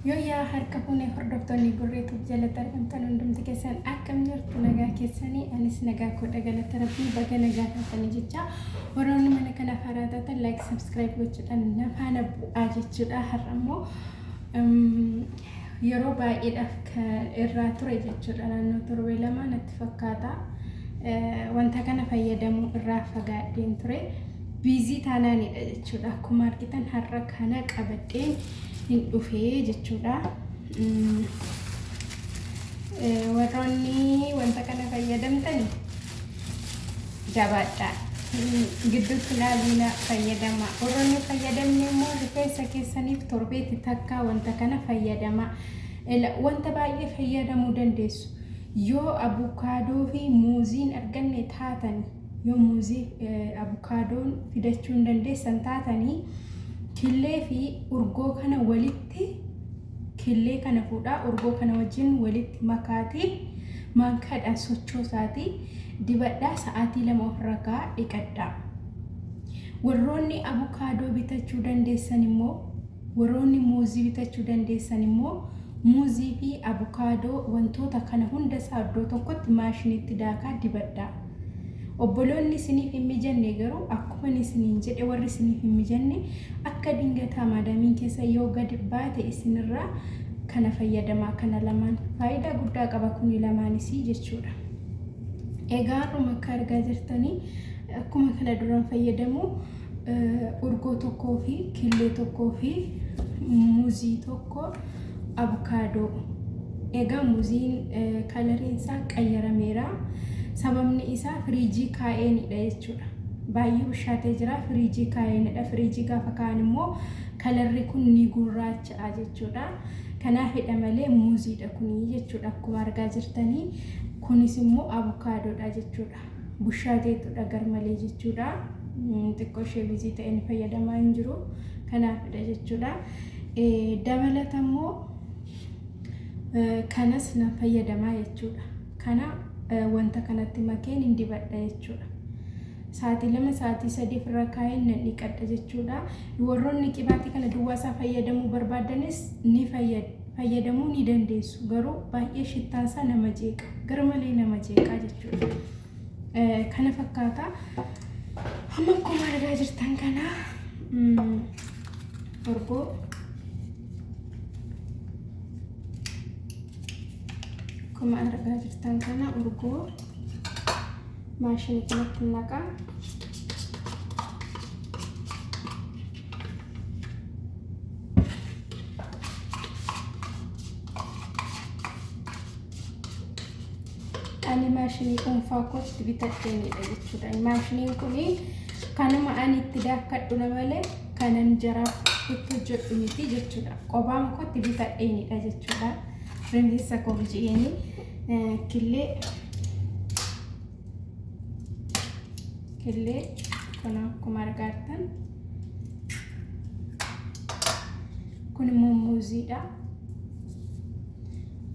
Yoo yaa harka fuunee hordoftoonni gurreetuuf jalatti argamtan hundumti keessan akkam jirtu nagaa keessanii anis nagaa koodha galata rabbii baga nagaa taatanii jecha warroonni mana kana faaraa taatan like subscribe gochuudhaan nafaana bu'aa jechuudha. Har'a immoo yeroo baay'eedhaaf irraa ture jechuudha. Naannoo torbee lama natti fakkaata wanta kana fayyadamuu irraa fagaadheen ture. Busy taanaanidha jechuudha. Akkuma argitan har'a kana qabadheen hin dhufee jechuudha. Warroonni wanta kana fayyadamtan jabaadha. Gidduutti ilaalina fayyadama. Warroonni fayyadamne immoo rifeensa keessaniif torbeetti takka wanta kana fayyadama. Wanta baay'ee fayyadamuu dandeessu. Yoo abukaadoo fi muuziin arganne taatan yoo muuzii abukaadoon fidachuu hin dandeessan taatanii killee fi urgoo kana walitti killee kana fuudhaa urgoo kana wajjin walitti makaatii maankaadhaan sochoosaati dibadhaa sa'aatii 2 ofirraa dhiqadhaa. Warroonni abukaadoo bitachuu dandeessan immoo warroonni muuzii bitachuu dandeessan immoo muuzii fi abukaadoo wantoota kana hunda isaa iddoo tokkotti maashiniitti daakaa dibadhaa. Obboloonni isiniif hin mijanne garuu akkuma isiniin jedhe warri isiniif hin mijanne akka dingataa maadaamiin keessa yoo gadi baate isinirraa kana fayyadamaa. Kana lamaan faayidaa guddaa qaba kuni lamaanis jechuudha. Egaa har'uma akka argaa jirtanii akkuma kana duraan fayyadamu urgoo tokkoo fi killee tokkoo fi muuzii tokko abukaadoo. Egaa muuziin kalariin isaa qayyarameera. Sababni isaa firiijii kaa'eenidha jechuudha. Baay'ee bishaatee jira firiijii kaa'eenidha. Firiijii gaafa kaa'an immoo kalarri kun ni gurraacha'a jechuudha. Kanaafidha malee muuziidha kuni jechuudha. Akkuma argaa jirtanii kunis immoo abukaadoodha jechuudha. Bushaateetudha garmalee jechuudha. Xiqqoo ishee bizii ta'een fayyadamaa hin jiru. Kanaafidha jechuudha. Dabalata immoo kanas na fayyadamaa jechuudha. Kana wanta kanatti makeen hin dibadha jechuudha. Sa'aatii 2 sa'aatii 3 irra kaa'een nan dhiqadha jechuudha. Warroonni qibaatii kana duwwaasaa fayyadamuu barbaadanis ni fayyadamuu ni dandeessu. Garuu baay'ee shittaansaa nama jeeqa. Garmalee nama jeeqa jechuudha. Kana fakkaata. Amma akkuma argaa jirtan kana urgoo akkuma argaa jirtan kana urgoo maashinii kanatti naqaa. Ani maashinii dhuunfaa kootti bitadheenidha jechuudha. Maashiniin kuni kanuma ani itti daakkadhu malee kanan jaraaf itti hojjedhu miti jechuudha. Qophaan kootti bitadheenidha jechuudha. Rifeensa koo ji'eeni killee kana akkuma argaa jirtan kun immoo muuziidha.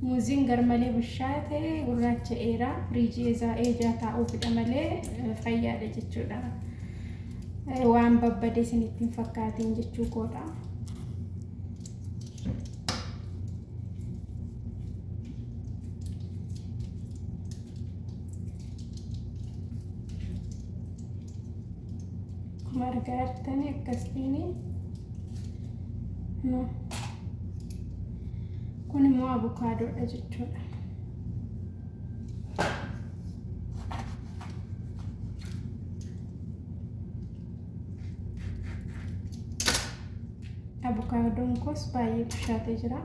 Muuziin garmalee bishaatee gurraacha eeraa firiijii eejaa taa'uufidha malee fayyaadha jechuudha. Waan babbadee isinitti hin fakkaatiin jechuu koodha. Margartani akkasiin no kun immoo abukaadoodha jechuudha. Abukaadoon koos baay'ee bishaatee jira.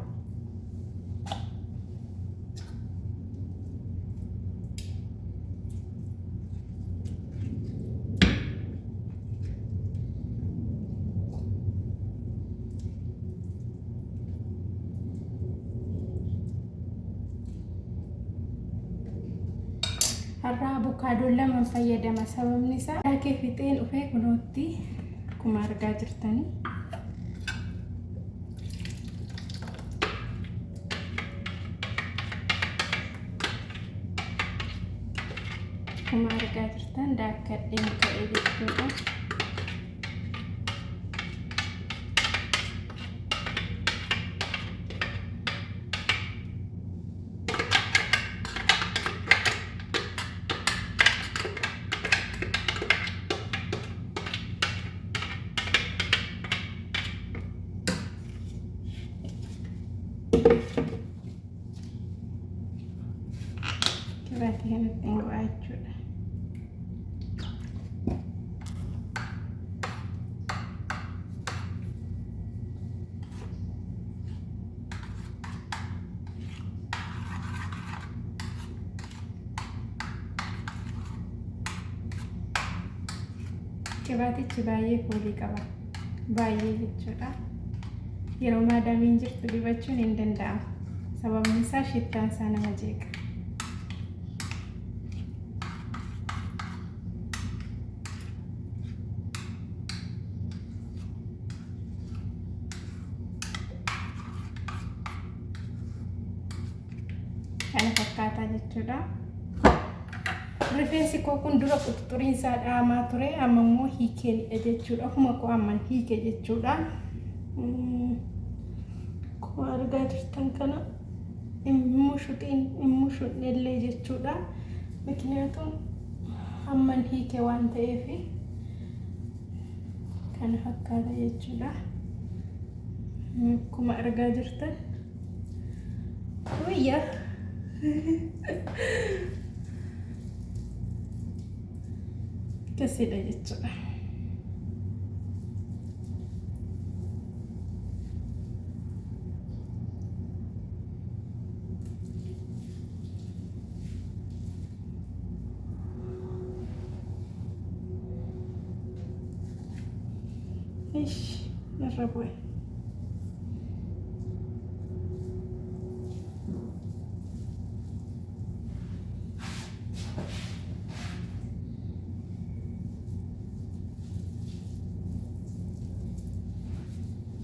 Har'a abukaadoo lama fayyadama. Sababni isaa dhaakee fixeen dhufee kunootti akkuma argaa jirtanii. Akkuma argaa jirtan daakkadheen ka'ee jechuudha. Qibaatichi baay'ee foolii qaba. Baay'ee jechuudha. Yeroo maadaamiin jirtu dibachuun hin danda'amu. Sababni isaa shittaan isaa nama jeeqa. Kana fakkaataa jechuudha. Rifeensi koo kun dura quxuxuriin isaa dhaamaa ture, amma immoo hiikee jechuudha. Akkuma koo amman hiike jechuudha. Akkuma argaa jirtan kana hin mushuudhellee jechuudha. Miknyaatuun amman hiike waan ta'eef kana fakkaata jechuudha. Akkuma argaa jirtan wayyaa kasidha jechuudha. Ish, narra bu'e.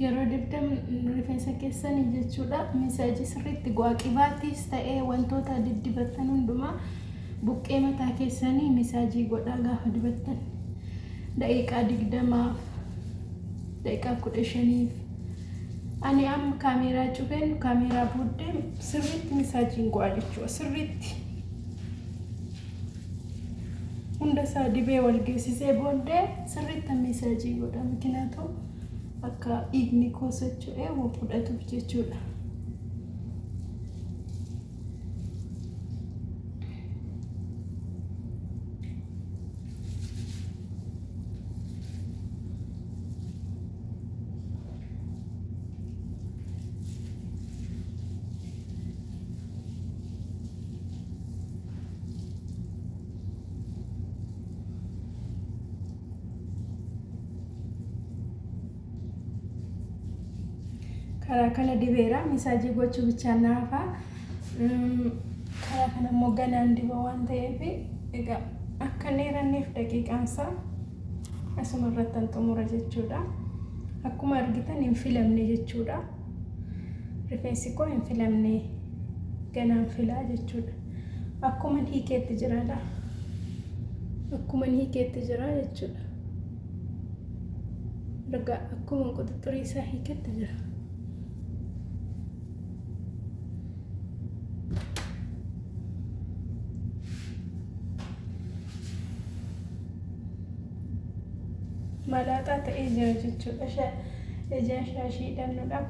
Yeroo dibdam rifeensa keessanii jechuudha. Misaajii sirriitti qibaatiis ta'ee wantoota diddibattan hundumaa buqqee mataa keessanii misaajii godhaa gaafa dibattan. Daqiiqaa 20 daqiiqaa 15. Ani amma kaameeraa cufeen kaameeraa booddee sirriitti misaajiin godha jechuudha. Sirriitti hunda isaa dibee wal geessisee booddee sirriitti misaajii godha. Miknyaatu akka dhiigni koo socho'ee fudhatuuf jechuudha. Karaa kana dibeera misaajii gochuu bichaan naafa. Karaa kana immoo ganaan diba waan ta'eef egaa akka dheeranneef daqiiqaan isaa asuma irratti xumura jechuudha. Akkuma argitan hin filamne jechuudha. Rifeensi koo hin filamne ganaan filaa jechuudha. Akkuma hiikeetti jiraadha. Akkuma hiikeetti jira jechuudha. Daga akkuma quxuxurii isaa hiikeetti jira. Malaaxaa ta'ee jira jechuudha. Ijaan shaashii hidhannuudha.